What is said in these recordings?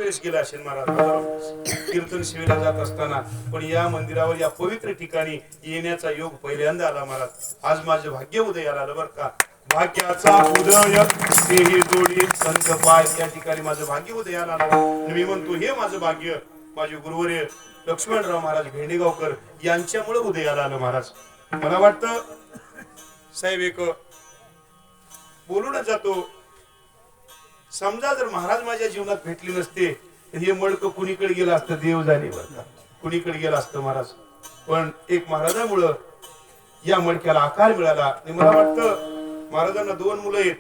वेळेस गेला असेल महाराज कीर्तन सेवेला जात असताना, पण या मंदिरावर या पवित्र ठिकाणी येण्याचा योग पहिल्यांदा आला महाराज. आज माझं भाग्य उदयाला आलं बरं का. भाग्याचा उदय तेही जोडी संत पाय, या ठिकाणी माझं भाग्य उदयाला आलं. मी म्हणतो हे माझं भाग्य माझे गुरुवर्य लक्ष्मणराव महाराज भेंडेगावकर यांच्यामुळे उदयाला आलं महाराज. मला वाटतं साहेब एक बोलूनच जातो, समजा जर महाराज माझ्या जीवनात भेटली नसते तर हे मडकं कुणीकडे गेलं असतं, देव झाले बरं, कुणीकडे गेलं असतं महाराज. पण एक महाराजामुळं या मडक्याला आकार मिळाला. आणि मला वाटतं महाराजांना 2 मुलं आहेत,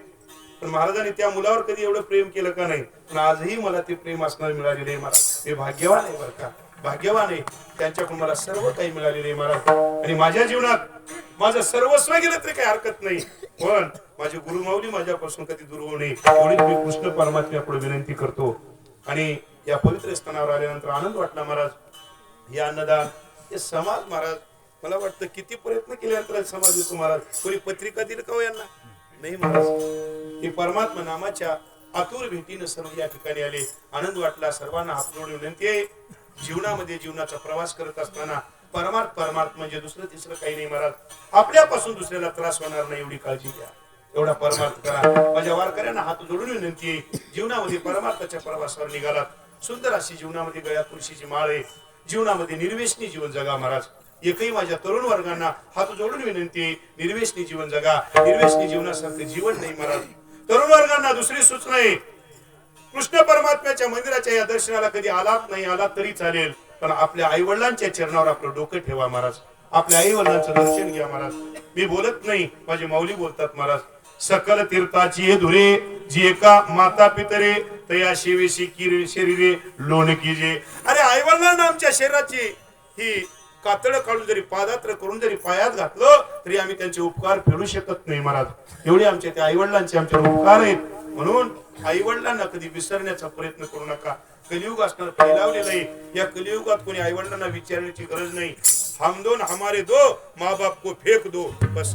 पण महाराजांनी त्या मुलावर कधी एवढं प्रेम केलं का नाही, पण आजही मला ते प्रेम असणार मिळालेले आहे महाराज. मी भाग्यवान आहे बरं का, भाग्यवान आहे. त्यांच्याकडून मला सर्व काही मिळालेले आहे महाराज. आणि माझ्या जीवनात माझं सर्वस्व गेलं तरी काही हरकत नाही, पण माझी गुरुमाऊली माझ्यापासून कधी दूर होऊ नये एवढीच मी कृष्ण परमात्म्यापुढे विनंती करतो. आणि या पवित्र स्थानावर आल्यानंतर आनंद वाटला महाराज. हे अन्नदान, हे समाज महाराज, मला वाटतं किती प्रयत्न केल्यानंतर समाज येतो महाराज. कोणी पत्रिका दिली का हो यांना? नाही महाराज. हे परमात्मा नामाच्या आतुर भेटीनं सर्व या ठिकाणी आले. आनंद वाटला. सर्वांना हात जोडून विनंती आहे, जीवनामध्ये जीवनाचा प्रवास करत असताना परमार्थ म्हणजे दुसरं तिसरं काही नाही महाराज. आपल्यापासून दुसऱ्याला त्रास होणार नाही एवढी काळजी घ्या, एवढा परमार्थ करा. माझ्या वारकऱ्यांना हात जोडून विनंती आहे, जीवनामध्ये परमार्थाच्या प्रवासावर निघालात. सुंदर अशी जीवनामध्ये गळ्यात तुळशीची माळ आहे. जीवनामध्ये निर्व्यसनी जीवन जगा महाराज. एकही माझ्या तरुण वर्गांना हात जोडून विनंती आहे, निर्व्यसनी जीवन जगा. निर्व्यसनी जीवनासारखे जीवन नाही महाराज. तरुण वर्गांना दुसरी सूचना आहे, कृष्ण परमात्म्याच्या मंदिराच्या या दर्शनाला कधी आलात नाही आलात तरी चालेल, पण आपल्या आई वडिलांच्या चरणावर आपलं डोकं ठेवा महाराज. आपल्या आई वडिलांचं दर्शन घ्या महाराज. मी बोलत नाही, माझे माऊली बोलतात महाराज. सकल तीर्थाची धुरे जी एका माता पितरे तया शिवेशी शरीरे लोण कीजे. अरे आई वडिलांना आमच्या शरीराची ही कातळ काढून जरी पादात्र करून जरी पायात घातलं तरी आम्ही त्यांचे उपकार फेडू शकत नाही महाराज. एवढे आमच्या त्या आई वडिलांचे आमच्यावर उपकार आहेत. म्हणून आई वडिलांना कधी विसरण्याचा प्रयत्न करू नका. कलियुग असणार फैलावलेलं आहे. या कलियुगात कोणी आई वडिलांना विचारण्याची गरज नाही. हम दोन हमारे दो, माँ बाप को फेक दो, बस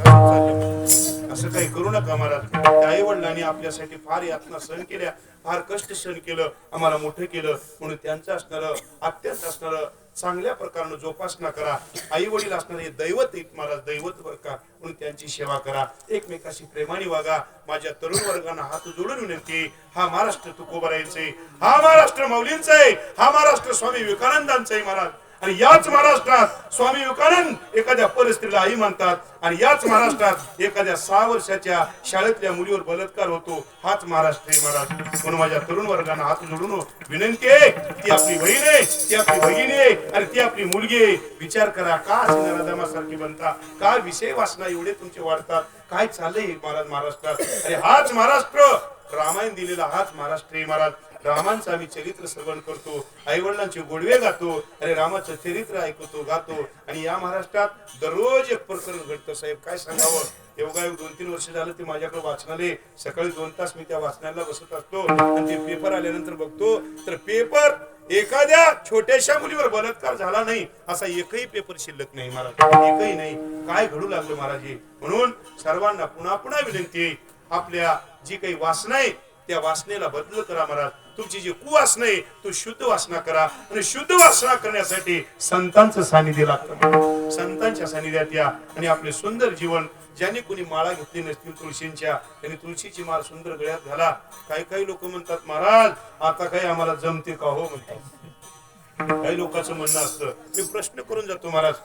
असं काही करू नका महाराज. आई वडिलांनी आपल्यासाठी फार यातना सहन केल्या, फार कष्ट सहन केलं, आम्हाला मोठं केलं. म्हणून त्यांचं असणारं अत्यंत असणारं चांगल्या प्रकारे जोपासना करा. आई वडील असणारे दैवत आहेत महाराज, दैवत बर का. म्हणून त्यांची सेवा करा, एकमेकाशी प्रेमाने वागा. माझ्या तरुण वर्गांना हात जोडून विनंती, हा महाराष्ट्र तुकोबारायांचा आहे, हा महाराष्ट्र माऊलींचा आहे, हा महाराष्ट्र स्वामी विवेकानंदांचा आहे महाराज. आणि याच महाराष्ट्रात स्वामी विवेकानंद एखाद्या परस्त्रीला आई म्हणतात, आणि याच महाराष्ट्रात एखाद्या 6 वर्षाच्या शाळेतल्या मुलीवर बलात्कार होतो. हाच महाराष्ट्र आहे महाराज. म्हणून माझ्या तरुण वर्गांना हात जोडून विनंती आहे, ती आपली बहीण आहे, ती आपली भगिनी आहे, आणि ती आपली मुलगी आहे. विचार करा, का सिंधराधामासारखी बनता, का विषय वासना एवढे तुमचे वाढतात, काय चाललंय महाराज महाराष्ट्रात. अरे हाच महाराष्ट्र, रामायण दिलेला हाच महाराष्ट्र आहे महाराज. रामांचं आम्ही चरित्र श्रवण करतो, आई वडिलांचे गोडवे गातो, अरे रामाचं चरित्र ऐकतो गातो. आणि या महाराष्ट्रात दररोज एक प्रकरण घडतं साहेब, काय सांगावं. एवढा 2-3 वर्ष झालं ते माझ्याकडे वाचनालय, सकाळी 2 तास मी त्या वाचनाला बसत असतो. आणि ते पेपर आल्यानंतर बघतो तर पेपर एखाद्या छोट्याशा मुलीवर बलात्कार झाला नाही असा एकही पेपर शिल्लक नाही महाराज, एकही नाही. काय घडू लागलं महाराज. म्हणून सर्वांना पुन्हा पुन्हा विनंती आहे, आपल्या जी काही वासना आहे त्या वासनेला बदल करा महाराज. तुमची जी कुवासना आहे तो शुद्ध वासना करा. आणि शुद्ध वासना करण्यासाठी संतांचं सानिध्य लागतं. संतांच्या सानिध्यात या आणि आपले सुंदर जीवन, ज्यांनी कोणी माळा घेतली नसतील तुळशींच्या, त्यांनी तुळशीची माळ सुंदर गळ्यात घाला. काही लोक म्हणतात महाराज आता काही आम्हाला जमते का हो म्हणतात. काही लोकांचं म्हणणं असतं. मी प्रश्न करून जातो महाराज,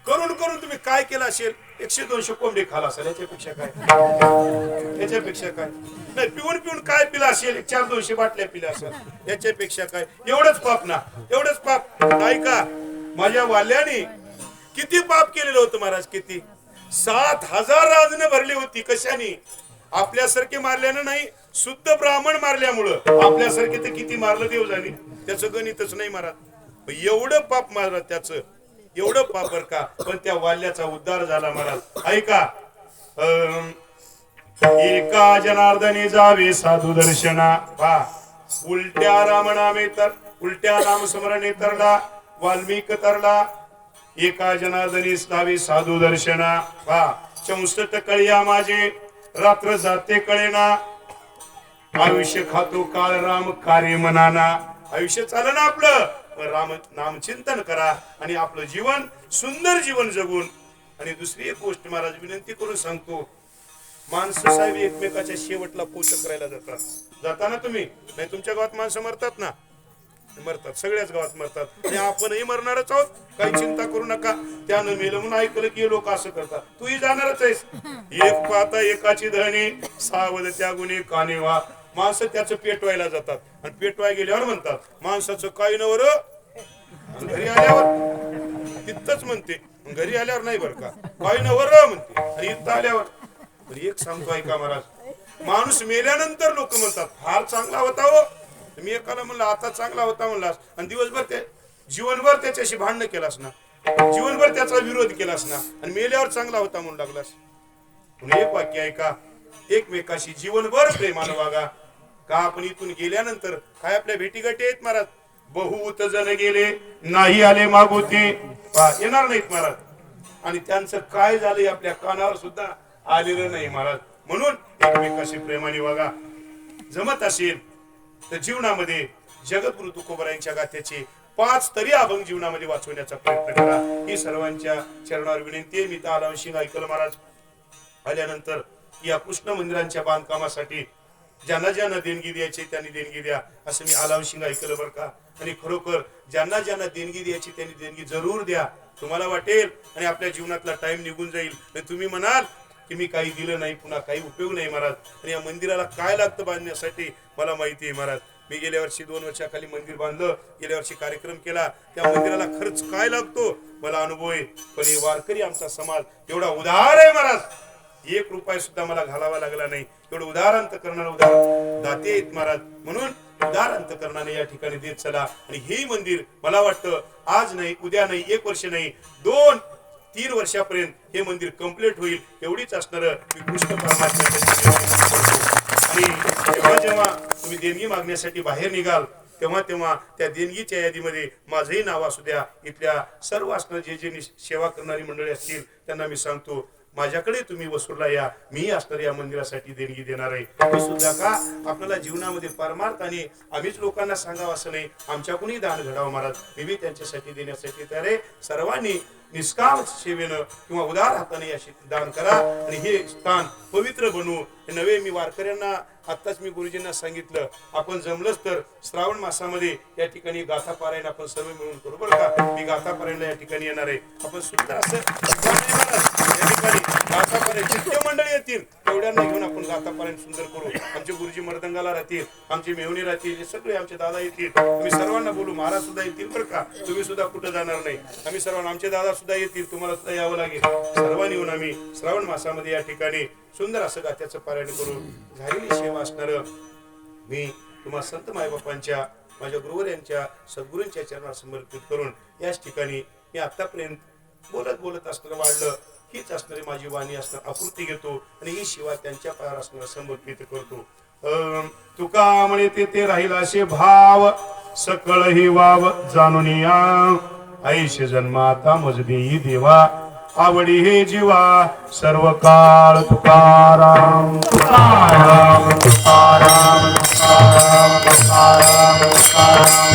करून करून तुम्ही काय केलं असेल? 100-200 कोंबडे खाला असेल, याच्यापेक्षा काय, याच्यापेक्षा काय नाही. पिऊन पिऊन काय पिला असेल? 400-200 बाटल्या पिल्या असेल, याच्यापेक्षा काय. एवढंच पाप ना, एवढंच पाप नाही का. माझ्या वाल्याने किती पाप केलेलं होतं महाराज, किती 7,000 राजनं भरली होती. कशाने? आपल्यासारखे मारल्यानं नाही, शुद्ध ब्राह्मण मारल्यामुळं. आपल्यासारखे तर किती मारलं देवजाने, त्याचं गणितच नाही महाराज. एवढं पाप महाराज, त्याचं एवढं पाप बर का. पण त्या वाल्याचा उद्धार झाला महाराज. ऐका, एका जनार्दने जावे साधू दर्शना. पहा, उलट्या रामनामे तर उलट्या नाम स्मरणे तरला वाल्मिक तरला. एका जनार्दने जावे साधू दर्शना. पहा, 64 कळिया माझे रात्र जाते कळेना. आयुष्य खातो काळ राम कार्य मनाना. आयुष्य चालं ना आपलं, राम नाम चिंतन करा आणि आपलं जीवन सुंदर जीवन जगून. आणि दुसरी एक गोष्ट महाराज विनंती करून सांगतो, माणसं साहेब एकमेकाच्या शेवटला पोच करायला जातात. जाताना तुम्ही नाही, तुमच्या गावात माणसं मरतात ना, मरतात, सगळ्याच गावात मरतात आणि आपणही मरणारच आहोत, काही चिंता करू नका. त्यानं मेलं म्हणून ऐकलं की लोक असं करतात, तूही जाणारच आहेस. एक पाहता एकाची धरणी, सावध त्या गुन्हे काने व्हा. माणसं त्याचं पेटवायला जातात आणि पेटवाय गेल्यावर म्हणतात माणसाचं काही नवर, घरी आल्यावर तिथंच म्हणते, घरी आल्यावर नाही बरं का, काही नवर म्हणते, आणि इथं आल्यावर. पण एक सांगतो ऐका महाराज, माणूस मेल्यानंतर लोक म्हणतात फार चांगला होता हो. मी एकाला म्हणलं आता चांगला होता म्हणलास, आणि दिवसभर ते जीवनभर त्याच्याशी भांडण केलास ना, जीवनभर त्याचा विरोध केलास ना, आणि मेल्यावर चांगला होता म्हणून लागलास. एक वाक्य ऐका, एकमेकाशी जीवनभर प्रेमानं वागा. का आपण इथून गेल्यानंतर काय आपल्या भेटीगाठी आहेत महाराज, बहुत जण गेले नाही आले मागोते, येणार नाहीत महाराज. आणि त्यांचं काय झालंय आपल्या कानावर सुद्धा आलेलं नाही महाराज. म्हणून एकमेकाशी प्रेमाने वागा. जमत असेल तर जीवनामध्ये जगद्गुरु तुकोबरायांच्या गाथ्याचे 5 तरी अभंग जीवनामध्ये वाचवण्याचा प्रयत्न करा. ही सर्वांच्या चरणावर विनंती आहे. मी तर आलावशिंग ऐकलं महाराज आल्यानंतर या कृष्ण मंदिरांच्या बांधकामासाठी ज्यांना ज्यांना देणगी द्यायची त्यांनी देणगी द्या, असं मी आलावशिंग ऐकलं बरं का. आणि खरोखर ज्यांना ज्यांना देणगी द्यायची त्यांनी देणगी जरूर द्या. तुम्हाला वाटेल आणि आपल्या जीवनातला टाइम निघून जाईल, आणि तुम्ही म्हणाल की मी काही दिलं नाही, पुन्हा काही उपयोग नाही महाराज. आणि या मंदिराला काय लागतं बांधण्यासाठी मला माहिती आहे महाराज. मी गेल्या वर्षी 2 वर्षाखाली मंदिर बांधलं, गेल्या वर्षी कार्यक्रम केला, त्या मंदिराला खर्च काय लागतो मला अनुभव आहे. पण हे वारकरी आमचा समाज एवढा उदार आहे महाराज, 1 रुपया सुद्धा मला घालावा लागला नाही. एवढं उदार अंतकरणाने उदार दाते आहेत महाराज. म्हणून उदार अंतकरणाने या ठिकाणी देत चला. आणि हे मंदिर मला वाटतं आज नाही, उद्या नाही, 1 वर्ष नाही, 2-3 वर्षापर्यंत हे मंदिर कंप्लीट होईल, एवढीच असणार मी कृष्ण परमात्म्याच्या. आणि जेव्हा जेव्हा तुम्ही देणगी मागण्यासाठी बाहेर निघाल तेव्हा तेव्हा त्या देणगीच्या यादीमध्ये माझंही नाव असू द्या. इथल्या सर्व असणार जे सेवा करणारी मंडळी असतील त्यांना मी सांगतो, माझ्याकडे तुम्ही वसूलला या, मी असणार या मंदिरासाठी देणगी देणार आहे. मी सुद्धा का आपल्याला जीवनामध्ये परमार्थाने आम्हीच लोकांना सांगावं असं नाही, आमच्याकडूनही दान घडावं महाराज. मी त्यांच्यासाठी देण्यासाठी तयार आहे. सर्वांनी निष्काम सेवेनं किंवा उदार हाताने या दान करा आणि हे स्थान पवित्र बनवू. नवे मी वारकऱ्यांना आत्ताच मी गुरुजींना सांगितलं, आपण जमलंच तर श्रावण मासामध्ये या ठिकाणी गाथा पारायण आपण सर्व मिळून करू बरं का. मी गाथा पारायणला या ठिकाणी येणार आहे. आपण सुद्धा असं या ठिकाणी गाथा पारायण जितके मंडळी येतील तेवढ्यांना घेऊन आपण गाथा पारायण सुंदर करू. आमचे गुरुजी मर्दंगाला राहतील, आमचे मेहुणी राहतील, सगळे आमचे दादा येतील. तुम्ही सर्वांना बोलू, महाराज सुद्धा येतील बरं का. तुम्ही सुद्धा कुठं जाणार नाही. आम्ही सर्वांना, आमचे दादा सुद्धा येतील, तुम्हाला सुद्धा यावं लागेल. सर्वांनी येऊन आम्ही श्रावण मासामध्ये या ठिकाणी सुंदर असं गाथ्याचं पारायण करू. झालेली सेवा असणार मी तुम्हा संत मायबापांच्या, माझ्या गुरुवर यांच्या, सद्गुरूंच्या चरणात समर्पित करून याच ठिकाणी मी आतापर्यंत बोलत असणारं वाढलं हीच असणारी माझी वाणी असणार आकृती घेतो आणि ही शिवा त्यांच्या पायावर असणार समर्पित करतो. तुका म्हणे ते राहील असे भाव, सकळ ही वाव जाणून या. ऐशे जन्माता मजदेई देवा, आवडी हे जीवा सर्व काळ. तुकाराम तुकाराम तुकाराम तुकाराम तुकाराम तुकाराम.